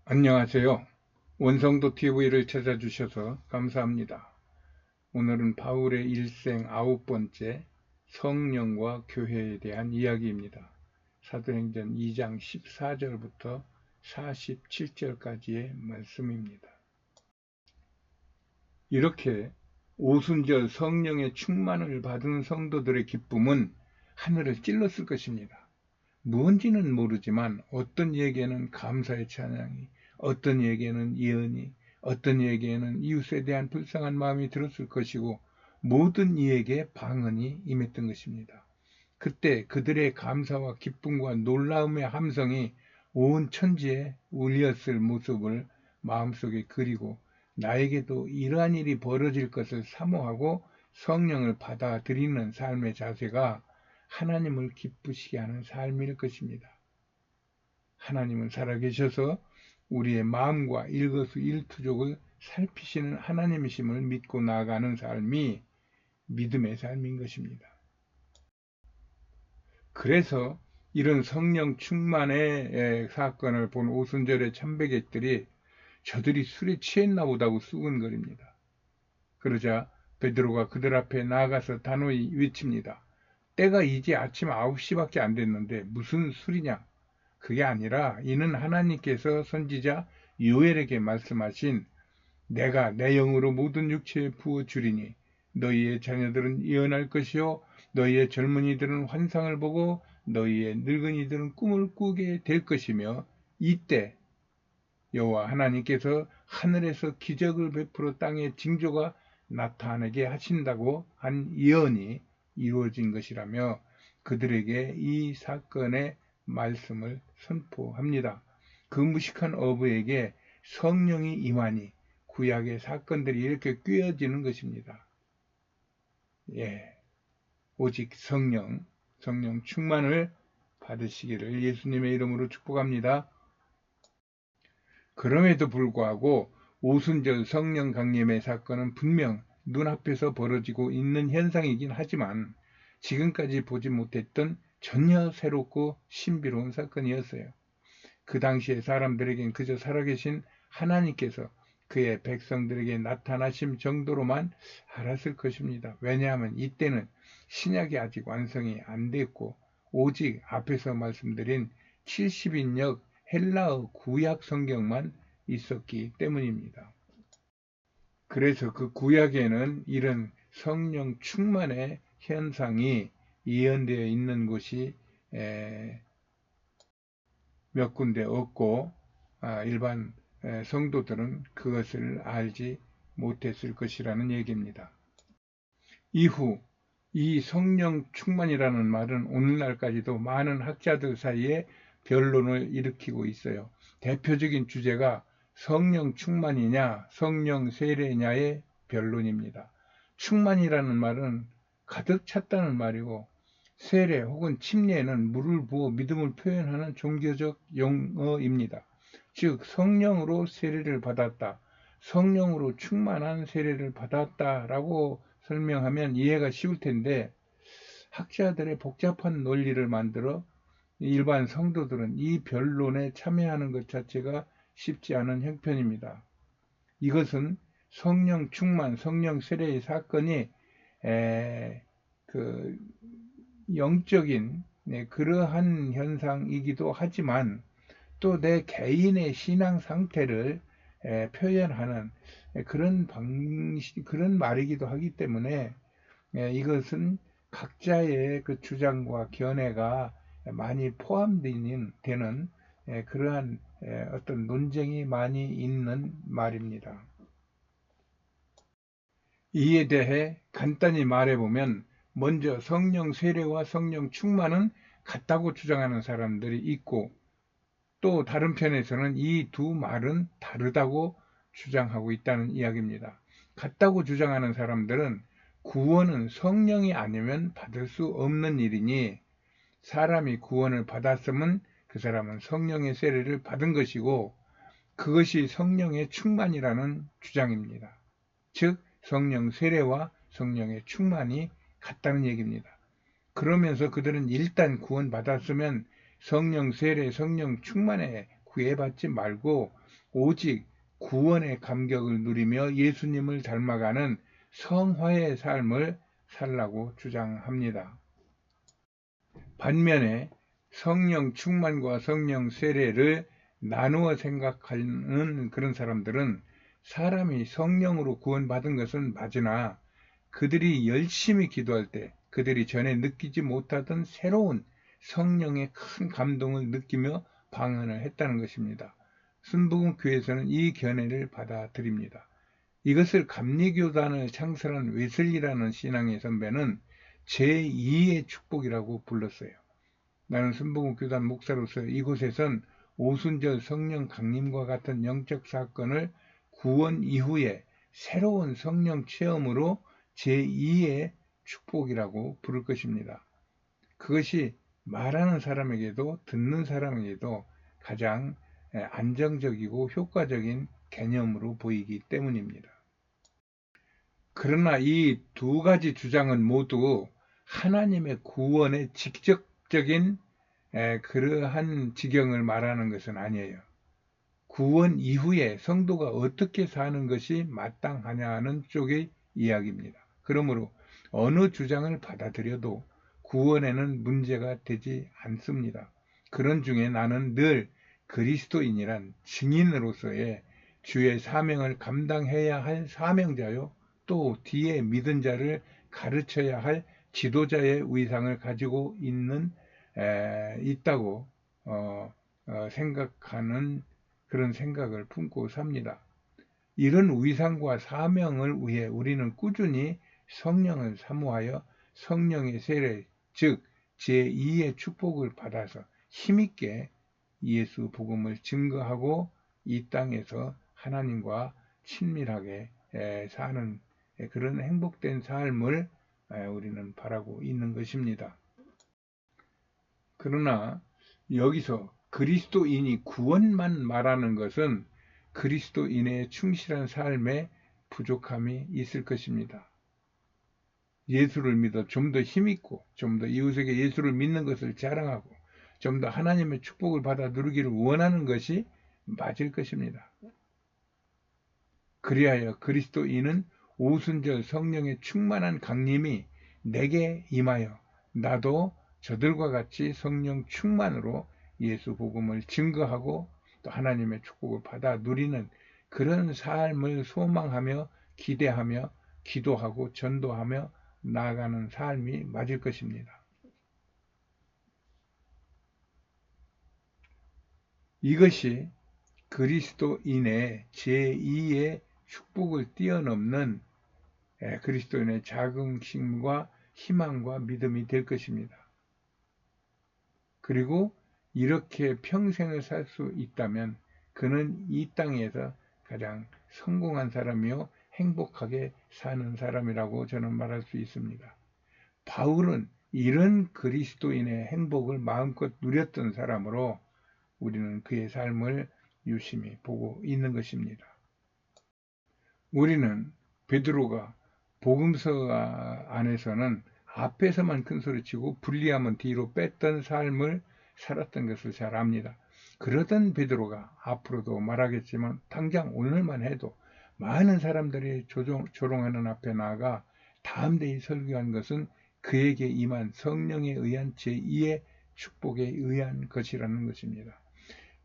안녕하세요. 원성도 TV를 찾아주셔서 감사합니다. 오늘은 바울의 일생 9번째 성령과 교회에 대한 이야기입니다. 사도행전 2장 14절부터 47절까지의 말씀입니다. 이렇게 오순절 성령의 충만을 받은 성도들의 기쁨은 하늘을 찔렀을 것입니다. 뭔지는 모르지만 어떤 이에게는 감사의 찬양이, 어떤 이에게는 예언이, 어떤 이에게는 이웃에 대한 불쌍한 마음이 들었을 것이고 모든 이에게 방언이 임했던 것입니다. 그때 그들의 감사와 기쁨과 놀라움의 함성이 온 천지에 울렸을 모습을 마음속에 그리고 나에게도 이러한 일이 벌어질 것을 사모하고 성령을 받아들이는 삶의 자세가 하나님을 기쁘시게 하는 삶일 것입니다. 하나님은 살아계셔서 우리의 마음과 일거수일투족을 살피시는 하나님이심을 믿고 나아가는 삶이 믿음의 삶인 것입니다. 그래서 이런 성령 충만의 사건을 본 오순절의 참배객들이 저들이 술에 취했나 보다고 수근거립니다. 그러자 베드로가 그들 앞에 나아가서 단호히 외칩니다. 때가 이제 아침 9시밖에 안 됐는데 무슨 술이냐? 그게 아니라 이는 하나님께서 선지자 요엘에게 말씀하신 내가 내 영으로 모든 육체에 부어주리니 너희의 자녀들은 예언할 것이요 너희의 젊은이들은 환상을 보고 너희의 늙은이들은 꿈을 꾸게 될 것이며 이때 여호와 하나님께서 하늘에서 기적을 베풀어 땅에 징조가 나타나게 하신다고 한 예언이 이루어진 것이라며 그들에게 이 사건의 말씀을 선포합니다. 그 무식한 어부에게 성령이 임하니 구약의 사건들이 이렇게 꿰어지는 것입니다. 오직 성령 충만을 받으시기를 예수님의 이름으로 축복합니다. 그럼에도 불구하고 오순절 성령 강림의 사건은 분명 눈앞에서 벌어지고 있는 현상이긴 하지만 지금까지 보지 못했던 전혀 새롭고 신비로운 사건이었어요. 그 당시에 사람들에겐 그저 살아계신 하나님께서 그의 백성들에게 나타나심 정도로만 알았을 것입니다. 왜냐하면 이때는 신약이 아직 완성이 안 됐고 오직 앞에서 말씀드린 70인역 헬라어 구약 성경만 있었기 때문입니다. 그래서 그 구약에는 이런 성령 충만의 현상이 예언되어 있는 곳이 몇 군데 없고 일반 성도들은 그것을 알지 못했을 것이라는 얘기입니다. 이후 이 성령 충만이라는 말은 오늘날까지도 많은 학자들 사이에 변론을 일으키고 있어요. 대표적인 주제가 성령 충만이냐 성령 세례냐의 변론입니다. 충만이라는 말은 가득 찼다는 말이고 세례 혹은 침례는 물을 부어 믿음을 표현하는 종교적 용어입니다. 즉 성령으로 세례를 받았다, 성령으로 충만한 세례를 받았다라고 설명하면 이해가 쉬울 텐데 학자들의 복잡한 논리를 만들어 일반 성도들은 이 변론에 참여하는 것 자체가 쉽지 않은 형편입니다. 이것은 성령 충만, 성령 세례의 사건이 그 영적인 그러한 현상이기도 하지만 또 내 개인의 신앙 상태를 표현하는 그런 말이기도 하기 때문에 이것은 각자의 그 주장과 견해가 많이 포함되는 그러한 어떤 논쟁이 많이 있는 말입니다. 이에 대해 간단히 말해보면 먼저 성령 세례와 성령 충만은 같다고 주장하는 사람들이 있고 또 다른 편에서는 이 두 말은 다르다고 주장하고 있다는 이야기입니다. 같다고 주장하는 사람들은 구원은 성령이 아니면 받을 수 없는 일이니 사람이 구원을 받았으면 그 사람은 성령의 세례를 받은 것이고 그것이 성령의 충만이라는 주장입니다. 즉 성령 세례와 성령의 충만이 같다는 얘기입니다. 그러면서 그들은 일단 구원받았으면 성령 세례, 성령 충만에 구애받지 말고 오직 구원의 감격을 누리며 예수님을 닮아가는 성화의 삶을 살라고 주장합니다. 반면에 성령 충만과 성령 세례를 나누어 생각하는 그런 사람들은 사람이 성령으로 구원받은 것은 맞으나 그들이 열심히 기도할 때 그들이 전에 느끼지 못하던 새로운 성령의 큰 감동을 느끼며 방언을 했다는 것입니다. 순복음교회에서는 이 견해를 받아들입니다. 이것을 감리교단을 창설한 웨슬리라는 신앙의 선배는 제2의 축복이라고 불렀어요. 나는 순복음교단 목사로서 이곳에선 오순절 성령 강림과 같은 영적 사건을 구원 이후에 새로운 성령 체험으로 제2의 축복이라고 부를 것입니다. 그것이 말하는 사람에게도 듣는 사람에게도 가장 안정적이고 효과적인 개념으로 보이기 때문입니다. 그러나 이 두 가지 주장은 모두 하나님의 구원의 직접적인 그러한 지경을 말하는 것은 아니에요. 구원 이후에 성도가 어떻게 사는 것이 마땅하냐 하는 쪽의 이야기입니다. 그러므로 어느 주장을 받아들여도 구원에는 문제가 되지 않습니다. 그런 중에 나는 늘 그리스도인이란 증인으로서의 주의 사명을 감당해야 할 사명자요, 또 뒤에 믿은 자를 가르쳐야 할 지도자의 위상을 가지고 있다고 생각하는 그런 생각을 품고 삽니다. 이런 위상과 사명을 위해 우리는 꾸준히 성령을 사모하여 성령의 세례, 즉 제2의 축복을 받아서 힘있게 예수 복음을 증거하고 이 땅에서 하나님과 친밀하게 사는 그런 행복된 삶을 우리는 바라고 있는 것입니다. 그러나 여기서 그리스도인이 구원만 말하는 것은 그리스도인의 충실한 삶에 부족함이 있을 것입니다. 예수를 믿어 좀 더 힘있고 좀 더 이웃에게 예수를 믿는 것을 자랑하고 좀 더 하나님의 축복을 받아 누리기를 원하는 것이 맞을 것입니다. 그리하여 그리스도인은 오순절 성령의 충만한 강림이 내게 임하여 나도 저들과 같이 성령 충만으로 예수 복음을 증거하고 또 하나님의 축복을 받아 누리는 그런 삶을 소망하며 기대하며 기도하고 전도하며 나아가는 삶이 맞을 것입니다. 이것이 그리스도인의 제2의 축복을 뛰어넘는 그리스도인의 자긍심과 희망과 믿음이 될 것입니다. 그리고 이렇게 평생을 살 수 있다면 그는 이 땅에서 가장 성공한 사람이요 행복하게 사는 사람이라고 저는 말할 수 있습니다. 바울은 이런 그리스도인의 행복을 마음껏 누렸던 사람으로 우리는 그의 삶을 유심히 보고 있는 것입니다. 우리는 베드로가 복음서 안에서는 앞에서만 큰소리치고 불리하면 뒤로 뺐던 삶을 살았던 것을 잘 압니다. 그러던 베드로가 앞으로도 말하겠지만 당장 오늘만 해도 많은 사람들이 조롱하는 앞에 나아가 담대히 설교한 것은 그에게 임한 성령에 의한 제2의 축복에 의한 것이라는 것입니다.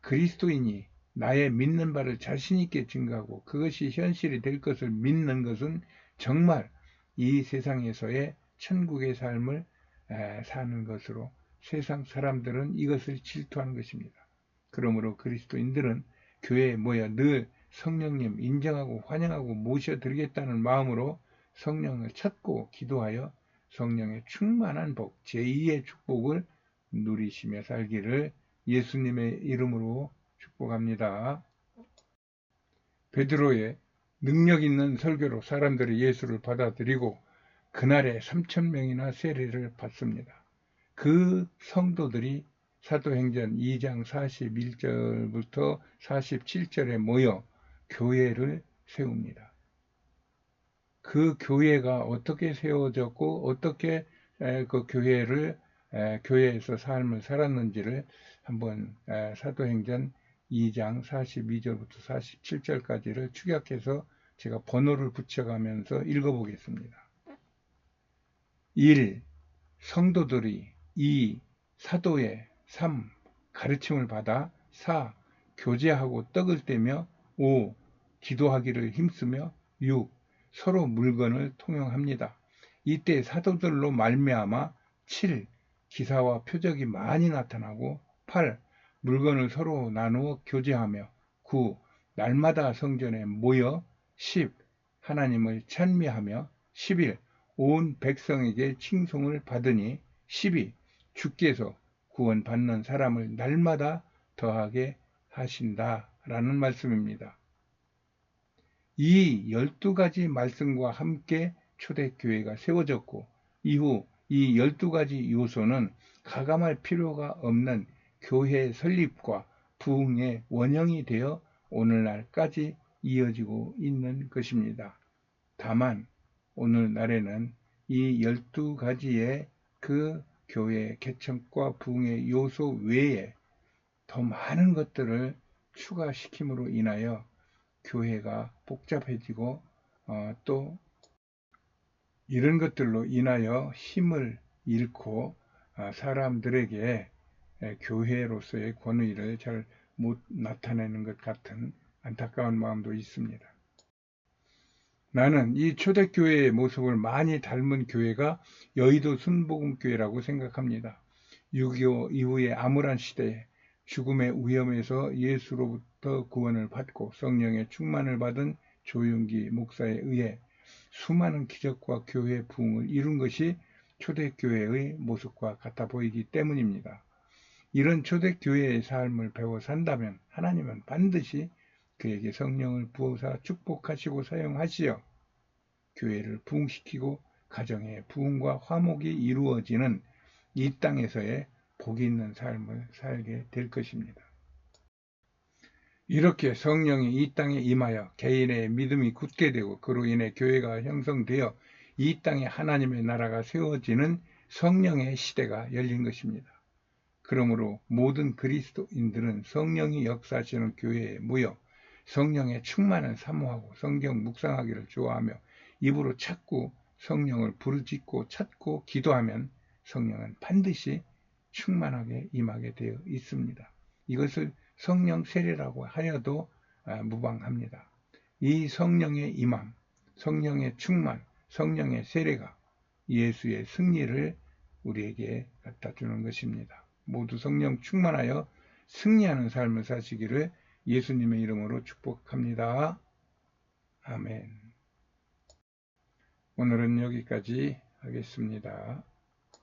그리스도인이 나의 믿는 바를 자신 있게 증거하고 그것이 현실이 될 것을 믿는 것은 정말 이 세상에서의 천국의 삶을 사는 것으로 세상 사람들은 이것을 질투하는 것입니다. 그러므로 그리스도인들은 교회에 모여 늘 성령님 인정하고 환영하고 모셔드리겠다는 마음으로 성령을 찾고 기도하여 성령의 충만한 복, 제2의 축복을 누리시며 살기를 예수님의 이름으로 축복합니다. 베드로의 능력 있는 설교로 사람들이 예수를 받아들이고 그날에 3,000명이나 세례를 받습니다. 그 성도들이 사도행전 2장 41절부터 47절에 모여 교회를 세웁니다. 그 교회가 어떻게 세워졌고 어떻게 그 교회에서 삶을 살았는지를 한번 사도행전 2장 42절부터 47절까지를 축약해서 제가 번호를 붙여가면서 읽어보겠습니다. 1. 성도들이 2. 사도의 3. 가르침을 받아 4. 교제하고 떡을 떼며 5. 기도하기를 힘쓰며 6. 서로 물건을 통용합니다. 이때 사도들로 말미암아 7. 기사와 표적이 많이 나타나고 8. 물건을 서로 나누어 교제하며 9. 날마다 성전에 모여 10. 하나님을 찬미하며 11. 온 백성에게 칭송을 받으니 12. 주께서 구원받는 사람을 날마다 더하게 하신다라는 말씀입니다. 이 12가지 말씀과 함께 초대교회가 세워졌고 이후 이 12가지 요소는 가감할 필요가 없는 교회 설립과 부흥의 원형이 되어 오늘날까지 이어지고 있는 것입니다. 다만 오늘날에는 이 12가지의 그 교회 개척과 부흥의 요소 외에 더 많은 것들을 추가시킴으로 인하여 교회가 복잡해지고 또 이런 것들로 인하여 힘을 잃고 사람들에게 교회로서의 권위를 잘 못 나타내는 것 같은 안타까운 마음도 있습니다. 나는 이 초대교회의 모습을 많이 닮은 교회가 여의도 순복음교회라고 생각합니다. 6.25 이후의 암울한 시대에 죽음의 위험에서 예수로부터 구원을 받고 성령의 충만을 받은 조윤기 목사에 의해 수많은 기적과 교회 부흥을 이룬 것이 초대교회의 모습과 같아 보이기 때문입니다. 이런 초대교회의 삶을 배워 산다면 하나님은 반드시 그에게 성령을 부어사 축복하시고 사용하시어 교회를 부흥시키고 가정의 부흥과 화목이 이루어지는 이 땅에서의 복이 있는 삶을 살게 될 것입니다. 이렇게 성령이 이 땅에 임하여 개인의 믿음이 굳게 되고 그로 인해 교회가 형성되어 이 땅에 하나님의 나라가 세워지는 성령의 시대가 열린 것입니다. 그러므로 모든 그리스도인들은 성령이 역사하시는 교회에 모여 성령의 충만을 사모하고 성경 묵상하기를 좋아하며 입으로 찾고 성령을 부르짖고 찾고 기도하면 성령은 반드시 충만하게 임하게 되어 있습니다. 이것을 성령 세례라고 하여도 무방합니다. 이 성령의 임함, 성령의 충만, 성령의 세례가 예수의 승리를 우리에게 갖다 주는 것입니다. 모두 성령 충만하여 승리하는 삶을 사시기를 예수님의 이름으로 축복합니다. 아멘. 오늘은 여기까지 하겠습니다.